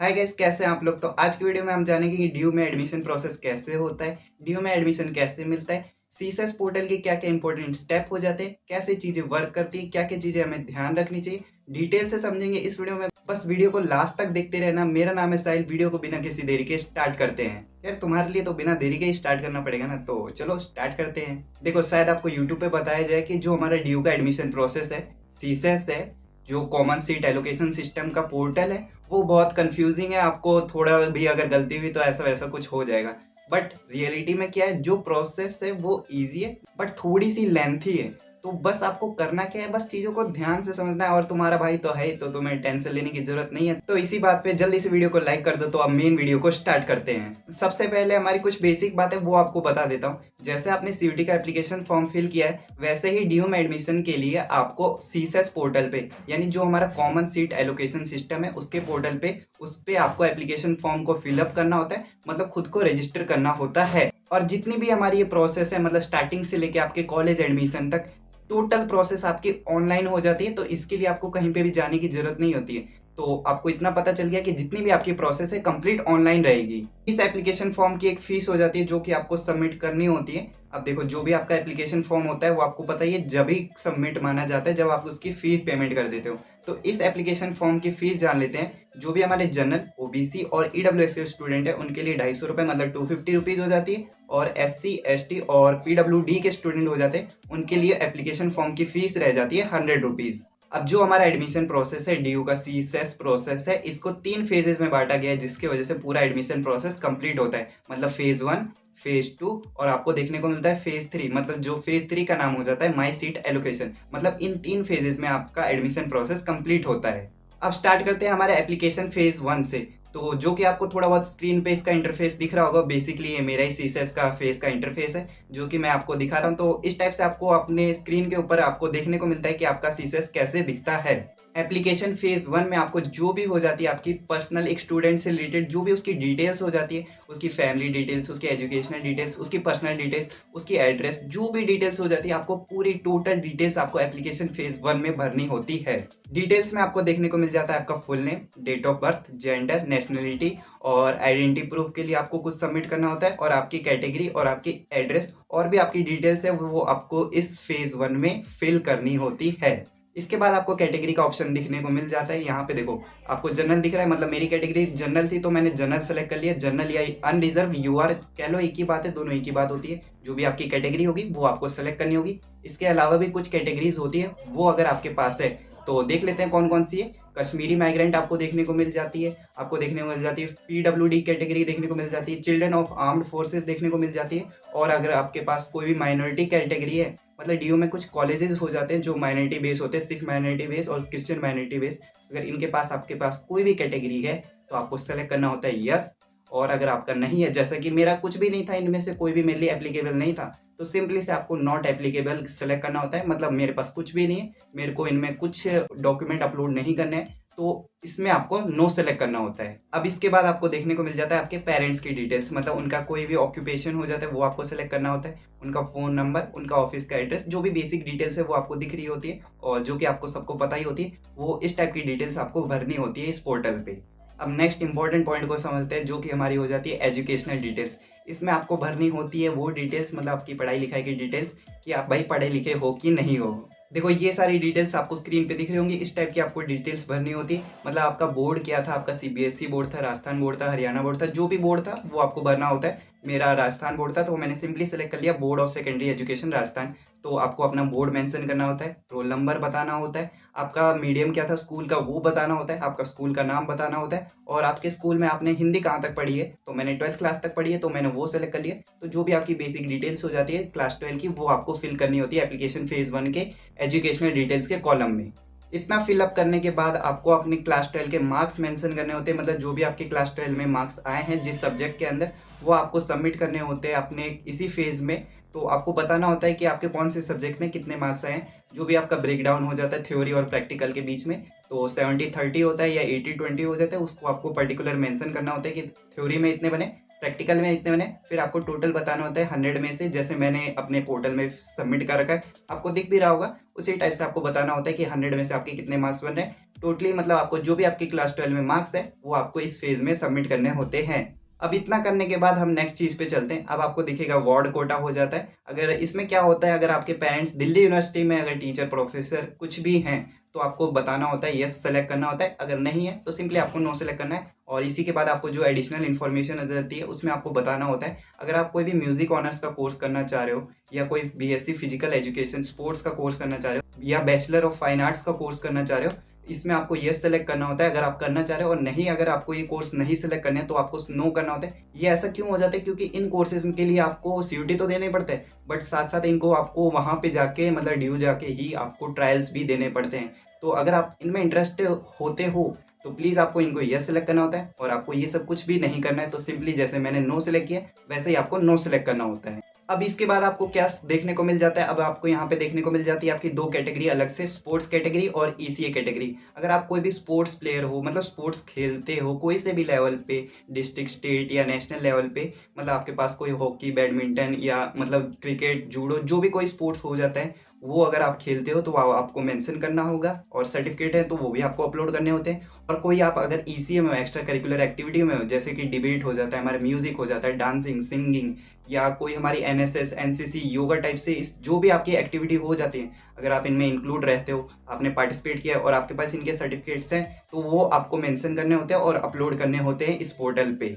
Hi guys, कैसे हैं आप लोग। तो आज की वीडियो में हम जानेंगे कि ड्यू में एडमिशन प्रोसेस कैसे होता है, ड्यू में एडमिशन कैसे मिलता है, सीसेस पोर्टल के क्या क्या इंपॉर्टेंट स्टेप हो जाते हैं, कैसे चीज़ें वर्क करती हैं, क्या क्या चीज़ें हमें ध्यान रखनी चाहिए, डिटेल से समझेंगे इस वीडियो में। बस वीडियो को लास्ट तक देखते रहना। मेरा नाम है साहिल। वीडियो को बिना किसी देरी के स्टार्ट करते हैं। यार तुम्हारे लिए तो बिना देरी के ही स्टार्ट करना पड़ेगा ना, तो चलो स्टार्ट करते हैं। देखो, शायद आपको यूट्यूब पे बताया जाए कि जो हमारा ड्यू का एडमिशन प्रोसेस है, सीसेस है, जो कॉमन सीट एलोकेशन सिस्टम का पोर्टल है, वो बहुत कंफ्यूजिंग है। आपको थोड़ा भी अगर गलती हुई तो ऐसा वैसा कुछ हो जाएगा। बट रियलिटी में क्या है, जो प्रोसेस है वो इजी है बट थोड़ी सी लेंथी है। तो बस आपको करना क्या है, बस चीज़ों को ध्यान से समझना है। और तुम्हारा भाई तो है ही, तो तुम्हें टेंशन लेने की जरूरत नहीं है। तो इसी बात पे जल्दी से वीडियो को लाइक कर दो। तो अब मेन वीडियो को स्टार्ट करते हैं। सबसे पहले हमारी कुछ बेसिक बात है वो आपको बता देता हूँ। जैसे आपने सीयूटी का एप्लीकेशन फॉर्म फिल किया है, वैसे ही ड्यू में एडमिशन के लिए आपको सीसेस पोर्टल पे, यानी जो हमारा कॉमन सीट एलोकेशन सिस्टम है उसके पोर्टल पे, उस पे आपको एप्लीकेशन फॉर्म को फिलअप करना होता है, मतलब खुद को रजिस्टर करना होता है। और जितनी भी हमारी ये प्रोसेस है, मतलब स्टार्टिंग से लेके आपके कॉलेज एडमिशन तक, टोटल प्रोसेस आपकी ऑनलाइन हो जाती है। तो इसके लिए आपको कहीं पे भी जाने की जरूरत नहीं होती है। तो आपको इतना पता चल गया कि जितनी भी आपकी प्रोसेस है कंप्लीट ऑनलाइन रहेगी। इस एप्लीकेशन फॉर्म की एक फीस हो जाती है जो कि आपको सबमिट करनी होती है। अब देखो, जो भी आपका एप्लीकेशन फॉर्म होता है वो आपको पता ही है, जब ही सबमिट माना जाता है जब आप उसकी फीस पेमेंट कर देते हो। तो इस एप्लीकेशन फॉर्म की फीस जान लेते हैं। जो भी हमारे जनरल, ओबीसी और ईडब्ल्यूएस के स्टूडेंट है उनके लिए 250 रुपये, मतलब 250 रुपीज़ हो जाती है। और एससी, एसटी और पीडब्ल्यूडी के स्टूडेंट हो जाते हैं, उनके लिए एप्लीकेशन फॉर्म की फीस रह जाती है 100 रुपीज़। अब जो हमारा एडमिशन प्रोसेस है, ड्यू का सीसेस प्रोसेस है, इसको 3 फेजेस में बांटा गया है, जिसकी वजह से पूरा एडमिशन प्रोसेस कंप्लीट होता है। मतलब फेज 1, फेज 2 और आपको देखने को मिलता है फेज 3। मतलब जो फेज 3 का नाम हो जाता है माई सीट एलोकेशन। मतलब इन 3 फेजेस में आपका एडमिशन प्रोसेस कंप्लीट होता है। अब स्टार्ट करते हैं हमारे एप्लीकेशन फेज 1 से। तो जो कि आपको थोड़ा बहुत स्क्रीन पे इसका इंटरफेस दिख रहा होगा। बेसिकली ये मेरा ही सीसेस का फेस का इंटरफेस है जो कि मैं आपको दिखा रहा हूँ। तो इस टाइप से आपको अपने स्क्रीन के ऊपर आपको देखने को मिलता है कि आपका सीसेस कैसे दिखता है। एप्लीकेशन फेज 1 में आपको जो भी हो जाती है, आपकी पर्सनल, एक स्टूडेंट से रिलेटेड जो भी उसकी डिटेल्स हो जाती है, उसकी फैमिली डिटेल्स, उसकी एजुकेशनल डिटेल्स, उसकी पर्सनल डिटेल्स, उसकी एड्रेस, जो भी डिटेल्स हो जाती है, आपको पूरी टोटल डिटेल्स आपको एप्लीकेशन फेज 1 में भरनी होती है। डिटेल्स में आपको देखने को मिल जाता है आपका full name, date of birth, gender, nationality और आइडेंटिटी प्रूफ के लिए आपको कुछ सबमिट करना होता है। और आपकी कैटेगरी और आपकी एड्रेस और भी आपकी डिटेल्स है वो आपको इस फेज 1 में फिल करनी होती है। इसके बाद आपको कैटेगरी का ऑप्शन दिखने को मिल जाता है। यहाँ पे देखो, आपको जनरल दिख रहा है, मतलब मेरी कैटेगरी जनरल थी तो मैंने जनरल सेलेक्ट कर लिया। जनरल या अनरिजर्व, यूआर कह लो, एक ही बात है, दोनों एक ही बात होती है। जो भी आपकी कैटेगरी होगी वो आपको सेलेक्ट करनी होगी। इसके अलावा भी कुछ कैटेगरीज होती है, वो अगर आपके पास है तो देख लेते हैं कौन कौन सी है। कश्मीरी माइग्रेंट आपको देखने को मिल जाती है, आपको देखने को मिल जाती है पीडब्ल्यूडी कैटेगरी देखने को मिल जाती है, चिल्ड्रन ऑफ आर्म्ड फोर्सेस देखने को मिल जाती है। और अगर आपके पास कोई भी माइनॉरिटी कैटेगरी है, मतलब डीयू में कुछ कॉलेजेस हो जाते हैं जो माइनॉरिटी बेस होते हैं, सिख माइनॉरिटी बेस और क्रिश्चियन माइनॉरिटी बेस। अगर इनके पास, आपके पास कोई भी कैटेगरी है तो आपको सेलेक्ट करना होता है यस। और अगर आपका नहीं है, जैसा कि मेरा कुछ भी नहीं था, इनमें से कोई भी मेरे लिए एप्लीकेबल नहीं था, तो सिंपली से आपको नॉट एप्लीकेबल सेलेक्ट करना होता है। मतलब मेरे पास कुछ भी नहीं है, मेरे को इनमें कुछ डॉक्यूमेंट अपलोड नहीं करने हैं, तो इसमें आपको नो सेलेक्ट करना होता है। अब इसके बाद आपको देखने को मिल जाता है आपके पेरेंट्स की डिटेल्स, मतलब उनका कोई भी ऑक्यूपेशन हो जाता है वो आपको सेलेक्ट करना होता है। उनका फ़ोन नंबर, उनका ऑफिस का एड्रेस, जो भी बेसिक डिटेल्स है वो आपको दिख रही होती है और जो कि आपको सबको पता ही होती है। वो इस टाइप की डिटेल्स आपको भरनी होती है इस पोर्टल पे। अब नेक्स्ट इंपॉर्टेंट पॉइंट को समझते हैं, जो कि हमारी हो जाती है एजुकेशनल डिटेल्स। इसमें आपको भरनी होती है वो डिटेल्स, मतलब आपकी पढ़ाई लिखाई की डिटेल्स, कि आप भाई पढ़े लिखे हो कि नहीं हो। देखो, ये सारी डिटेल्स आपको स्क्रीन पे दिख रही होंगी। इस टाइप की आपको डिटेल्स भरनी होती है। मतलब आपका बोर्ड क्या था, आपका सीबीएसई बोर्ड था, राजस्थान बोर्ड था, हरियाणा बोर्ड था, जो भी बोर्ड था वो आपको भरना होता है। मेरा राजस्थान बोर्ड था तो मैंने सिंपली सेलेक्ट कर लिया board of secondary education Rajasthan. तो आपको अपना बोर्ड मेंशन करना होता है, रोल नंबर बताना होता है, आपका मीडियम क्या था स्कूल का वो बताना होता है, आपका स्कूल का नाम बताना होता है, और आपके स्कूल में आपने हिंदी कहाँ तक पढ़ी है। तो मैंने 12th क्लास तक पढ़ी है तो मैंने वो सेलेक्ट कर लिया। तो जो भी आपकी बेसिक डिटेल्स हो जाती है क्लास 12 की, वो आपको फिल करनी होती है एप्लीकेशन फेज 1 के एजुकेशनल डिटेल्स के कॉलम में। इतना फिलअप करने के बाद आपको अपनी क्लास 12 के मार्क्स मेंशन करने होते हैं। मतलब जो भी आपके क्लास 12 में मार्क्स आए हैं जिस सब्जेक्ट के अंदर, वो आपको सबमिट करने होते हैं अपने इसी फेज में। तो आपको बताना होता है कि आपके कौन से सब्जेक्ट में कितने मार्क्स आए हैं। जो भी आपका ब्रेकडाउन हो जाता है थ्योरी और प्रैक्टिकल के बीच में, तो 70-30 होता है या 80-20 हो जाता है, उसको आपको पर्टिकुलर मेंशन करना होता है कि थ्योरी में इतने बने, प्रैक्टिकल में इतने बने, फिर आपको टोटल बताना होता है 100 में से, जैसे मैंने अपने पोर्टल में सबमिट कर रखा है, आपको दिख भी रहा होगा, उसी टाइप से आपको बताना होता है कि 100 में से आपके कितने मार्क्स बन रहे हैं टोटली। मतलब आपको जो भी आपकी क्लास 12 में मार्क्स है वो आपको इस फेज में सबमिट करने होते हैं। अब इतना करने के बाद हम नेक्स्ट चीज़ पे चलते हैं। अब आपको दिखेगा वार्ड कोटा हो जाता है। अगर इसमें क्या होता है, अगर आपके पेरेंट्स दिल्ली यूनिवर्सिटी में अगर टीचर प्रोफेसर कुछ भी हैं तो आपको बताना होता है, यस सेलेक्ट करना होता है। अगर नहीं है तो सिंपली आपको नो सेलेक्ट करना है। और इसी के बाद आपको जो एडिशनल इन्फॉर्मेशन आ जाती है उसमें आपको बताना होता है, अगर आप कोई भी म्यूजिक ऑनर्स का कोर्स करना चाह रहे हो, या कोई बीएससी फिजिकल एजुकेशन स्पोर्ट्स का कोर्स करना चाह रहे हो, या बैचलर ऑफ फाइन आर्ट्स का कोर्स करना चाह रहे हो, इसमें आपको यस सेलेक्ट करना होता है अगर आप करना चाह रहे हो। और नहीं, अगर आपको ये कोर्स नहीं सेलेक्ट करने हैं तो आपको नो करना होता है। ये ऐसा क्यों हो जाता है, क्योंकि इन कोर्सेज के लिए आपको सीयूटी तो देने पड़ते हैं, बट साथ साथ इनको आपको वहाँ पे जाके मतलब ड्यू जाके ही आपको ट्रायल्स भी देने पड़ते हैं। तो अगर आप इनमें इंटरेस्ट होते हो तो प्लीज़ आपको इनको यस सेलेक्ट करना होता है, और आपको ये सब कुछ भी नहीं करना है। तो सिंपली जैसे मैंने नो सेलेक्ट किया वैसे ही आपको नो सेलेक्ट करना होता है। अब इसके बाद आपको क्या देखने को मिल जाता है, अब आपको यहाँ पे देखने को मिल जाती है आपकी दो कैटेगरी अलग से, स्पोर्ट्स कैटेगरी और ईसीए कैटेगरी। अगर आप कोई भी स्पोर्ट्स प्लेयर हो, मतलब स्पोर्ट्स खेलते हो कोई से भी लेवल पे, डिस्ट्रिक्ट, स्टेट या नेशनल लेवल पे, मतलब आपके पास कोई हॉकी, बैडमिंटन या मतलब क्रिकेट, जूडो, जो भी कोई स्पोर्ट्स हो जाता है, वो अगर आप खेलते हो तो वो आपको मेंशन करना होगा। और सर्टिफिकेट है तो वो भी आपको अपलोड करने होते हैं। और कोई आप अगर ईसीए में हो, एक्स्ट्रा करिकुलर एक्टिविटी में हो, जैसे कि डिबेट हो जाता है, हमारा म्यूजिक हो जाता है, डांसिंग, सिंगिंग, या कोई हमारी एनएसएस, एनसीसी, योगा टाइप से इस जो भी आपकी एक्टिविटी हो जाती है, अगर आप इनमें इंक्लूड रहते हो, आपने पार्टिसिपेट किया और आपके पास इनके सर्टिफिकेट्स हैं, तो वो आपको मेंशन करने होते हैं और अपलोड करने होते हैं इस पोर्टल पे।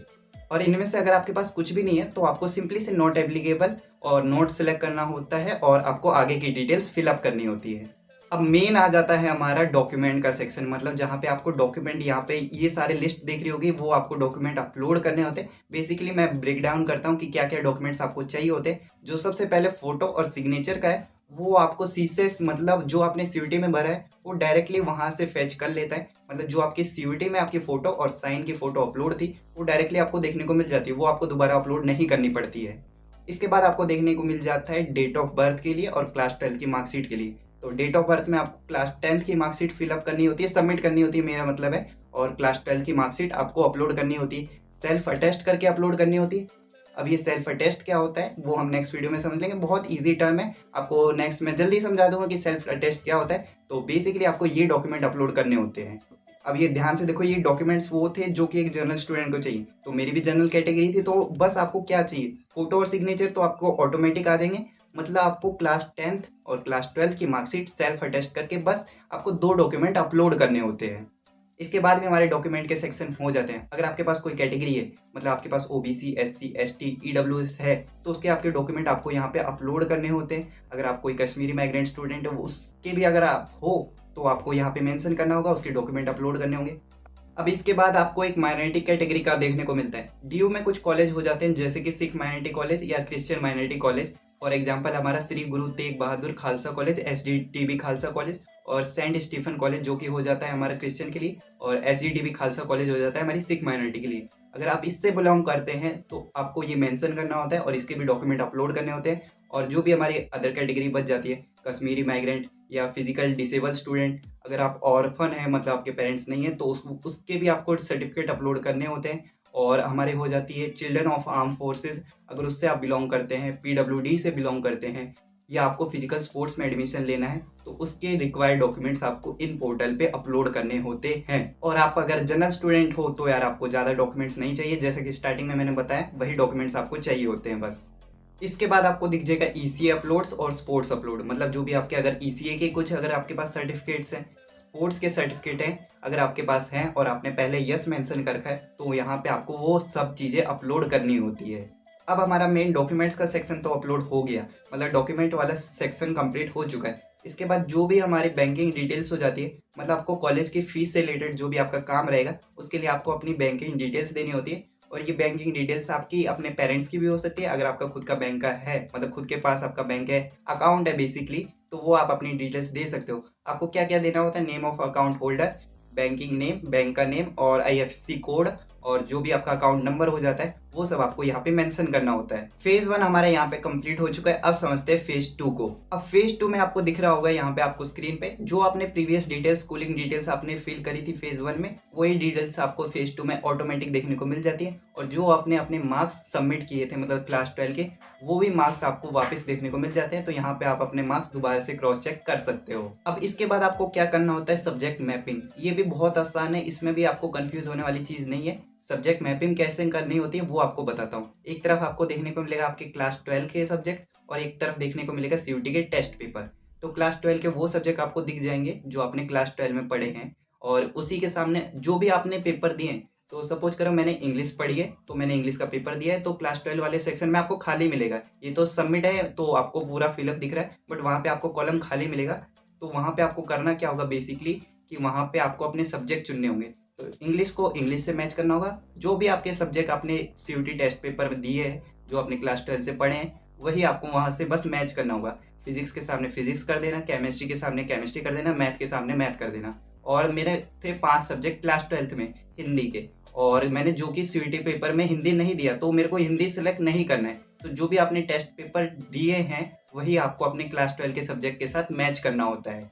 और इनमें से अगर आपके पास कुछ भी नहीं है तो आपको सिंपली से नॉट एप्लीकेबल और नोट सेलेक्ट करना होता है, और आपको आगे की डिटेल्स फिलअप करनी होती है। अब मेन आ जाता है हमारा डॉक्यूमेंट का सेक्शन, मतलब जहाँ पे आपको डॉक्यूमेंट, यहाँ पे ये सारे लिस्ट देख रही होगी, वो आपको डॉक्यूमेंट अपलोड करने होते हैं। बेसिकली मैं ब्रेक डाउन करता हूँ कि क्या क्या डॉक्यूमेंट्स आपको चाहिए होते हैं। जो सबसे पहले फोटो और सिग्नेचर का है, वो आपको सीसेस, मतलब जो आपने सीयूटी में भरा है वो डायरेक्टली वहाँ से फेच कर लेता है। मतलब जो आपकी सीयूटी में आपकी फोटो और साइन की फोटो अपलोड थी वो डायरेक्टली आपको देखने को मिल जाती है, वो आपको दोबारा अपलोड नहीं करनी पड़ती है। इसके बाद आपको देखने को मिल जाता है डेट ऑफ बर्थ के लिए और क्लास 12 की मार्कशीट के लिए। तो डेट ऑफ बर्थ में आपको क्लास 10th की मार्कशीट फिलअप करनी होती है, सबमिट करनी होती है मेरा मतलब है, और क्लास 12 की मार्कशीट आपको अपलोड करनी होती है, सेल्फ अटेस्ट करके अपलोड करनी होती है। अब ये सेल्फ अटेस्ट क्या होता है वो हम नेक्स्ट वीडियो में समझ लेंगे, बहुत ईजी टर्म है, आपको नेक्स्ट में जल्दी समझा दूंगा कि सेल्फ अटेस्ट क्या होता है। तो बेसिकली आपको ये डॉक्यूमेंट अपलोड करने होते हैं। अब ये ध्यान से देखो, ये डॉक्यूमेंट्स वो थे जो कि एक जनरल स्टूडेंट को चाहिए, तो मेरी भी जनरल कैटेगरी थी, तो बस आपको क्या चाहिए, फोटो और सिग्नेचर तो आपको ऑटोमेटिक आ जाएंगे। मतलब आपको क्लास 10th और क्लास 12th की मार्कशीट सेल्फ अटेस्ट करके बस आपको दो डॉक्यूमेंट अपलोड करने होते हैं। इसके बाद में हमारे डॉक्यूमेंट के सेक्शन हो जाते हैं। अगर आपके पास कोई कैटेगरी है, मतलब आपके पास ओबीसी, एससी, एसटी, ईडब्ल्यूएस है, तो उसके आपके डॉक्यूमेंट आपको यहाँ पे अपलोड करने होते हैं। अगर आप कोई कश्मीरी माइग्रेंट स्टूडेंट है उसके भी अगर आप हो तो आपको यहाँ पे मेंशन करना होगा, उसके डॉक्यूमेंट अपलोड करने होंगे। अब इसके बाद आपको एक माइनॉरिटी कैटेगरी का देखने को मिलता है। डीयू में कुछ कॉलेज हो जाते हैं जैसे कि सिख माइनॉरिटी कॉलेज या Christian minority college. For example हमारा श्री गुरु तेग बहादुर खालसा कॉलेज, एसडीटीबी खालसा कॉलेज, और सेंट स्टीफन कॉलेज जो कि हो जाता है हमारा क्रिश्चियन के लिए, और एसडीटीबी खालसा कॉलेज हो जाता है हमारी सिख माइनॉरिटी के लिए। अगर आप इससे बिलोंग करते हैं तो आपको ये मेंशन करना होता है और इसके भी डॉक्यूमेंट अपलोड करने होते हैं। और जो भी हमारी अदर कैटेगरी बच जाती है, कश्मीरी माइग्रेंट या फिजिकल डिसेबल स्टूडेंट, अगर आप ऑर्फन है मतलब आपके पेरेंट्स नहीं है तो उसके भी आपको सर्टिफिकेट अपलोड करने होते हैं। और हमारे हो जाती है चिल्ड्रन ऑफ आर्म फोर्सेस, अगर उससे आप बिलोंग करते हैं, पीडब्ल्यूडी से बिलोंग करते हैं, या आपको फिजिकल स्पोर्ट्स में एडमिशन लेना है तो उसके रिक्वायर्ड डॉक्यूमेंट्स आपको इन पोर्टल पे अपलोड करने होते हैं। और आप अगर जनरल स्टूडेंट हो तो यार आपको ज़्यादा डॉक्यूमेंट्स नहीं चाहिए, जैसे कि स्टार्टिंग में मैंने बताया वही डॉक्यूमेंट्स आपको चाहिए होते हैं बस। इसके बाद आपको दिख जाएगा ईसीए अपलोड्स और स्पोर्ट्स अपलोड, मतलब जो भी आपके अगर ईसीए के कुछ अगर आपके पास सर्टिफिकेट्स हैं, स्पोर्ट्स के सर्टिफिकेट हैं अगर आपके पास हैं और आपने पहले यस मेंशन कर रखा है तो यहाँ पे आपको वो सब चीज़ें अपलोड करनी होती है। अब हमारा मेन डॉक्यूमेंट्स का सेक्शन तो अपलोड हो गया, मतलब डॉक्यूमेंट वाला सेक्शन कंप्लीट हो चुका है। इसके बाद जो भी हमारी बैंकिंग डिटेल्स हो जाती है, मतलब आपको कॉलेज की फीस से रिलेटेड जो भी आपका काम रहेगा उसके लिए आपको अपनी बैंकिंग डिटेल्स देनी होती है। और ये बैंकिंग डिटेल्स आपकी अपने पेरेंट्स की भी हो सकती है, अगर आपका खुद का बैंक का है, मतलब खुद के पास आपका बैंक है, अकाउंट है बेसिकली, तो वो आप अपनी डिटेल्स दे सकते हो। आपको क्या क्या देना होता है, name of account holder, banking name, bank का नेम और आईएफएससी कोड, और जो भी आपका अकाउंट नंबर हो जाता है वो सब आपको यहाँ पे मेंशन करना होता है। फेज 1 हमारा यहाँ पे कंप्लीट हो चुका है। अब समझते हैं फेज 2 को। अब फेज 2 में आपको दिख रहा होगा यहाँ पे आपको स्क्रीन पे जो आपने प्रीवियस डिटेल्स, स्कूलिंग डिटेल्स आपने फिल करी थी फेज 1 में, वही डिटेल्स आपको फेज 2 में ऑटोमेटिक देखने को मिल जाती है। और जो आपने अपने मार्क्स सबमिट किए थे मतलब क्लास 12 के, वो भी मार्क्स आपको वापस देखने को मिल जाते हैं। तो यहाँ पे आप अपने मार्क्स दोबारा से क्रॉस चेक कर सकते हो। अब इसके बाद आपको क्या करना होता है, सब्जेक्ट मैपिंग। ये भी बहुत आसान है, इसमें भी आपको कंफ्यूज होने वाली चीज नहीं है। सब्जेक्ट मैपिंग कैसे करनी होती है वो आपको बताता हूँ। एक तरफ आपको देखने को मिलेगा आपके क्लास 12 के सब्जेक्ट और एक तरफ देखने को मिलेगा सीयूटी के टेस्ट पेपर। तो क्लास 12 के वो सब्जेक्ट आपको दिख जाएंगे जो आपने क्लास 12 में पढ़े हैं, और उसी के सामने जो भी आपने पेपर दिए हैं। तो सपोज करो मैंने इंग्लिश पढ़ी है तो मैंने इंग्लिश का पेपर दिया है, तो क्लास 12 वाले सेक्शन में आपको खाली मिलेगा। ये तो सबमिट है तो आपको पूरा फिलअप दिख रहा है, बट वहाँ पे आपको कॉलम खाली मिलेगा। तो वहाँ पे आपको करना क्या होगा बेसिकली कि वहाँ पे आपको अपने सब्जेक्ट चुनने होंगे। तो इंग्लिश को इंग्लिश से मैच करना होगा। जो भी आपके सब्जेक्ट आपने सीयूटी टेस्ट पेपर में दिए हैं, जो आपने क्लास 12 से पढ़े हैं, वही आपको वहाँ से बस मैच करना होगा। फिजिक्स के सामने फिजिक्स कर देना, केमिस्ट्री के सामने केमिस्ट्री कर देना, मैथ के सामने मैथ कर देना। और मेरे थे 5 सब्जेक्ट क्लास 12 में हिंदी के, और मैंने जो कि सीयूटी पेपर में हिंदी नहीं दिया तो मेरे को हिंदी सेलेक्ट नहीं करना है। तो जो भी आपने टेस्ट पेपर दिए हैं वही आपको अपने क्लास 12 के सब्जेक्ट के साथ मैच करना होता है।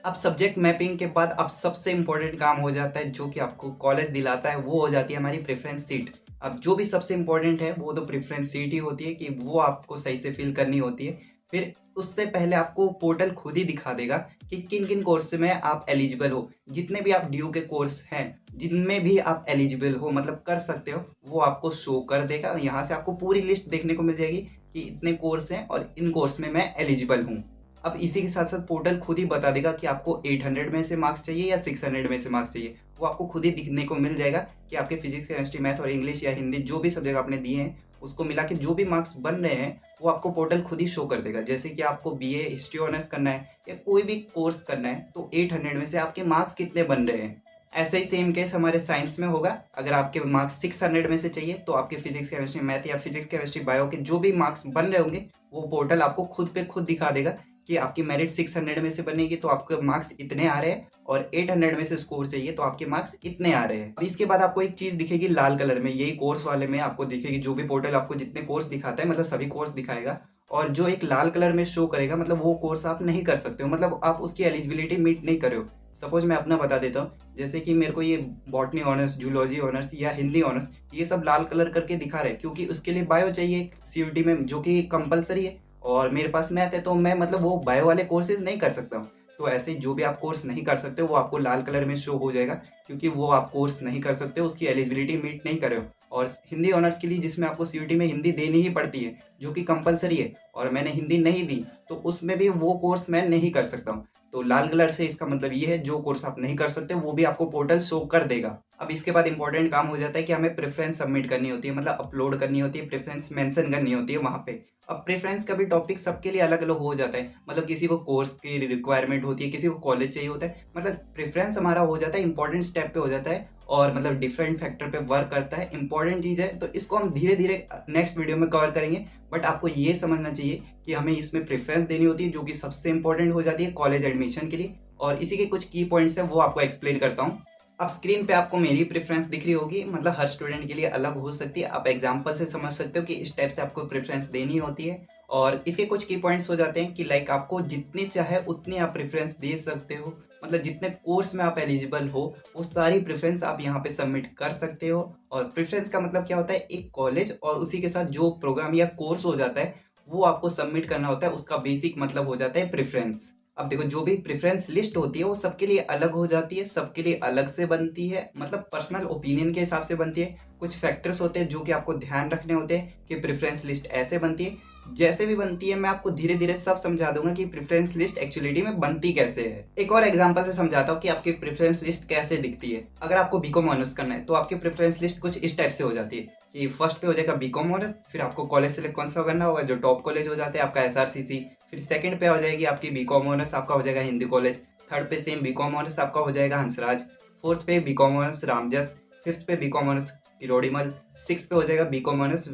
अब सब्जेक्ट मैपिंग के बाद अब सबसे इंपॉर्टेंट काम हो जाता है जो कि आपको कॉलेज दिलाता है, वो हो जाती है हमारी प्रेफरेंस सीट। अब जो भी सबसे इंपॉर्टेंट है वो तो प्रेफरेंस सीट ही होती है कि वो आपको सही से फिल करनी होती है। फिर उससे पहले आपको पोर्टल खुद ही दिखा देगा कि किन किन कोर्स में आप एलिजिबल हो। जितने भी आप ड्यू के कोर्स हैं जिनमें भी आप एलिजिबल हो मतलब कर सकते हो, वो आपको शो कर देगा। यहाँ से आपको पूरी लिस्ट देखने को मिल जाएगी कि इतने कोर्स हैं और इन कोर्स में मैं एलिजिबल हूँ। अब इसी के साथ साथ पोर्टल खुद ही बता देगा कि आपको 800 में से मार्क्स चाहिए या 600 में से मार्क्स चाहिए। वो आपको खुद ही दिखने को मिल जाएगा कि आपके फिजिक्स, केमिस्ट्री, मैथ और इंग्लिश या हिंदी जो भी सब्जेक्ट आपने दिए हैं उसको मिला के जो भी मार्क्स बन रहे हैं वो आपको पोर्टल खुद ही शो कर देगा। जैसे कि आपको बीए हिस्ट्री ऑनर्स करना है या कोई भी कोर्स करना है तो 800 में से आपके मार्क्स कितने बन रहे हैं। ऐसे ही सेम केस हमारे साइंस में होगा। अगर आपके मार्क्स 600 में से चाहिए तो आपके फिजिक्स, केमिस्ट्री, मैथ या फिजिक्स, केमिस्ट्री, बायो के जो भी मार्क्स बन रहे होंगे वो पोर्टल आपको खुद पे खुद दिखा देगा कि आपकी मेरिट 600 में से बनेगी तो आपके मार्क्स इतने आ रहे हैं, और 800 में से स्कोर चाहिए तो आपके मार्क्स इतने आ रहे हैं। अब इसके बाद आपको एक चीज दिखेगी लाल कलर में, यही कोर्स वाले में आपको दिखेगी। जो भी पोर्टल आपको जितने कोर्स दिखाता है मतलब सभी कोर्स दिखाएगा, और जो एक लाल कलर में शो करेगा मतलब वो कोर्स आप नहीं कर सकते हो, मतलब आप उसकी एलिजिबिलिटी मीट नहीं कर रहे हो। सपोज मैं अपना बता देता हूँ, जैसे कि मेरे को ये बॉटनी ऑनर्स, जूलॉजी ऑनर्स या हिंदी ऑनर्स ये सब लाल कलर करके दिखा रहे हैं क्योंकि उसके लिए बायो चाहिए सीयूटी में जो कि कंपलसरी है, और मेरे पास मैथ है तो मैं मतलब वो बायो वाले कोर्सेज नहीं कर सकता हूँ। तो ऐसे ही जो भी आप कोर्स नहीं कर सकते वो आपको लाल कलर में शो हो जाएगा क्योंकि वो आप कोर्स नहीं कर सकते, उसकी एलिजिबिलिटी मीट नहीं कर रहे हो। और हिंदी ऑनर्स के लिए जिसमें आपको सीयूटी में हिंदी देनी ही पड़ती है जो कि कंपलसरी है, और मैंने हिंदी नहीं दी तो उसमें भी वो कोर्स मैं नहीं कर सकता हूँ। तो लाल कलर से इसका मतलब ये है जो कोर्स आप नहीं कर सकते वो भी आपको पोर्टल शो कर देगा। अब इसके बाद इंपॉर्टेंट काम हो जाता है कि हमें प्रेफरेंस सबमिट करनी होती है, मतलब अपलोड करनी होती है, प्रेफरेंस मेंशन करनी होती है वहाँ पे। अब प्रेफरेंस का भी टॉपिक सबके लिए अलग अलग हो जाता है, मतलब किसी को कोर्स की रिक्वायरमेंट होती है, किसी को कॉलेज चाहिए होता है। मतलब प्रेफरेंस हमारा हो जाता है इंपॉर्टेंट स्टेप पे हो जाता है, और मतलब डिफरेंट फैक्टर पे वर्क करता है, इंपॉर्टेंट चीज़ है। तो इसको हम धीरे धीरे नेक्स्ट वीडियो में कवर करेंगे, बट आपको ये समझना चाहिए कि हमें इसमें प्रेफरेंस देनी होती है जो कि सबसे इंपॉर्टेंट हो जाती है कॉलेज एडमिशन के लिए। और इसी के कुछ की पॉइंट्स है वो आपको एक्सप्लेन करता हूँ। अब स्क्रीन पे आपको मेरी प्रेफरेंस दिख रही होगी, मतलब हर स्टूडेंट के लिए अलग हो सकती है। आप एग्जांपल से समझ सकते हो कि इस टाइप से आपको प्रेफरेंस देनी होती है। और इसके कुछ की पॉइंट्स हो जाते हैं कि लाइक आपको जितनी चाहे उतनी आप प्रेफरेंस दे सकते हो, मतलब जितने कोर्स में आप एलिजिबल हो वो सारी प्रेफरेंस आप यहाँ पे सबमिट कर सकते हो। और प्रेफरेंस का मतलब क्या होता है, एक कॉलेज और उसी के साथ जो प्रोग्राम या कोर्स हो जाता है वो आपको सबमिट करना होता है, उसका बेसिक मतलब हो जाता है प्रेफरेंस। अब देखो जो भी प्रेफरेंस लिस्ट होती है वो सबके लिए अलग हो जाती है, सबके लिए अलग से बनती है, मतलब पर्सनल ओपिनियन के हिसाब से बनती है। कुछ फैक्टर्स होते हैं जो कि आपको ध्यान रखने होते हैं कि प्रेफरेंस लिस्ट ऐसे बनती है। जैसे भी बनती है मैं आपको धीरे धीरे सब समझा दूंगा कि प्रेफरेंस लिस्ट एक्चुअलिटी में बनती कैसे है। एक और एग्जांपल से समझाता हूँ कि आपकी प्रेफरेंस लिस्ट कैसे दिखती है। अगर आपको बीकॉम ऑनर्स करना है तो आपकी प्रेफरेंस लिस्ट कुछ इस टाइप से हो जाती है कि फर्स्ट पे हो जाएगा बीकॉम ऑनर्स, फिर आपको कॉलेज सेलेक्ट कौन सा करना होगा, जो टॉप कॉलेज हो जाते हैं आपका एसआरसीसी। फिर सेकंड पे हो जाएगी आपकी बीकॉम ऑनर्स, आपका हो जाएगा Hindi college. Third pe sem BCom honours आपका हो जाएगा हंसराज। फोर्थ पे बीकॉम ऑनर्स रामजस। फिफ्थ पे बीकॉम ऑनर्स किरोड़ीमल। सिक्स पे हो जाएगा BCom honours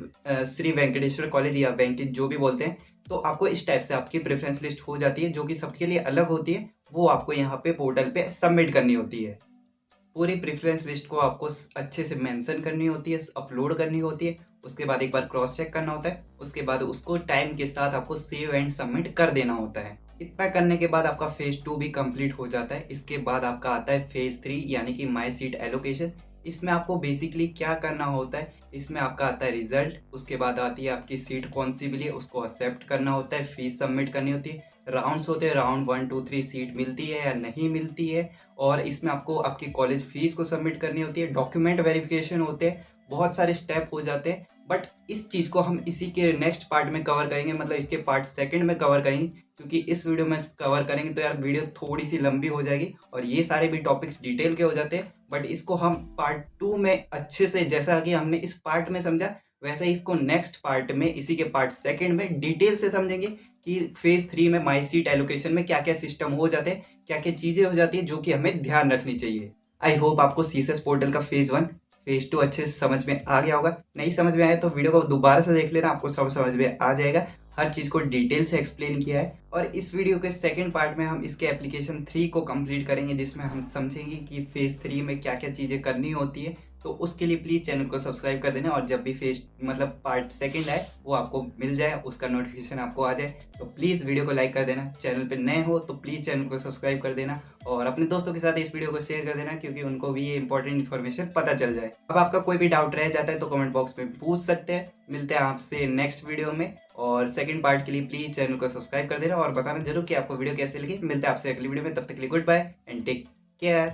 Shri Venkateswara college या वेंकिट जो भी बोलते हैं। तो आपको इस टाइप से आपकी प्रेफरेंस लिस्ट हो जाती है जो कि सबके लिए अलग होती है, वो आपको यहाँ पे पोर्टल पे सबमिट करनी होती है। पूरी प्रेफरेंस लिस्ट को आपको अच्छे से मेंशन करनी होती है, अपलोड करनी होती है। उसके बाद एक बार क्रॉस चेक करना होता है। उसके बाद उसको टाइम के साथ आपको सेव एंड सबमिट कर देना होता है। इतना करने के बाद आपका फेज 2 भी कंप्लीट हो जाता है। इसके बाद आपका आता है फेज 3 यानी कि माई सीट एलोकेशन। इसमें आपको बेसिकली क्या करना होता है, इसमें आपका आता है रिजल्ट। उसके बाद आती है आपकी सीट कौन सी मिली है, उसको एक्सेप्ट करना होता है, फीस सबमिट करनी होती है। राउंड्स होते हैं, राउंड 1 2 3 सीट मिलती है या नहीं मिलती है। और इसमें आपको आपकी कॉलेज फीस को सबमिट करनी होती है, डॉक्यूमेंट वेरिफिकेशन होते हैं, बहुत सारे स्टेप हो जाते हैं। बट इस चीज़ को हम इसी के नेक्स्ट पार्ट में कवर करेंगे, मतलब इसके पार्ट सेकंड में कवर करेंगे, क्योंकि इस वीडियो में कवर करेंगे तो यार वीडियो थोड़ी सी लंबी हो जाएगी और ये सारे भी टॉपिक्स डिटेल के हो जाते हैं। बट इसको हम पार्ट 2 में अच्छे से, जैसा कि हमने इस पार्ट में समझा, वैसे ही इसको नेक्स्ट पार्ट में, इसी के पार्ट सेकंड में डिटेल से समझेंगे कि फेज 3 में माई सीट एलोकेशन में क्या क्या सिस्टम हो जाते हैं, क्या क्या चीज़ें हो जाती है जो कि हमें ध्यान रखनी चाहिए। आई होप आपको सीएसएस पोर्टल का फेज 1 फेज 2 अच्छे से समझ में आ गया होगा। नहीं समझ में आया तो वीडियो को दोबारा से देख लेना, आपको सब समझ में आ जाएगा। हर चीज़ को डिटेल से एक्सप्लेन किया है। और इस वीडियो के सेकंड पार्ट में हम इसके एप्लीकेशन 3 को कंप्लीट करेंगे, जिसमें हम समझेंगे कि फेज 3 में क्या क्या चीज़ें करनी होती है। तो उसके लिए प्लीज़ चैनल को सब्सक्राइब कर देना, और जब भी फेज मतलब पार्ट सेकंड आए वो आपको मिल जाए, उसका नोटिफिकेशन आपको आ जाए। तो प्लीज़ वीडियो को लाइक कर देना, चैनल पे नए हो तो प्लीज़ चैनल को सब्सक्राइब कर देना, और अपने दोस्तों के साथ इस वीडियो को शेयर कर देना, क्योंकि उनको भी ये इंपॉर्टेंट इन्फॉर्मेशन पता चल जाए। अब आपका कोई भी डाउट रह जाता है तो कमेंट बॉक्स में पूछ सकते हैं। मिलते हैं आपसे नेक्स्ट वीडियो में, और सेकंड पार्ट के लिए प्लीज़ चैनल को सब्सक्राइब कर देना और बताना जरूर कि आपको वीडियो कैसे लगी। मिलते हैं आपसे अगली वीडियो में, तब तक के लिए good bye and take care.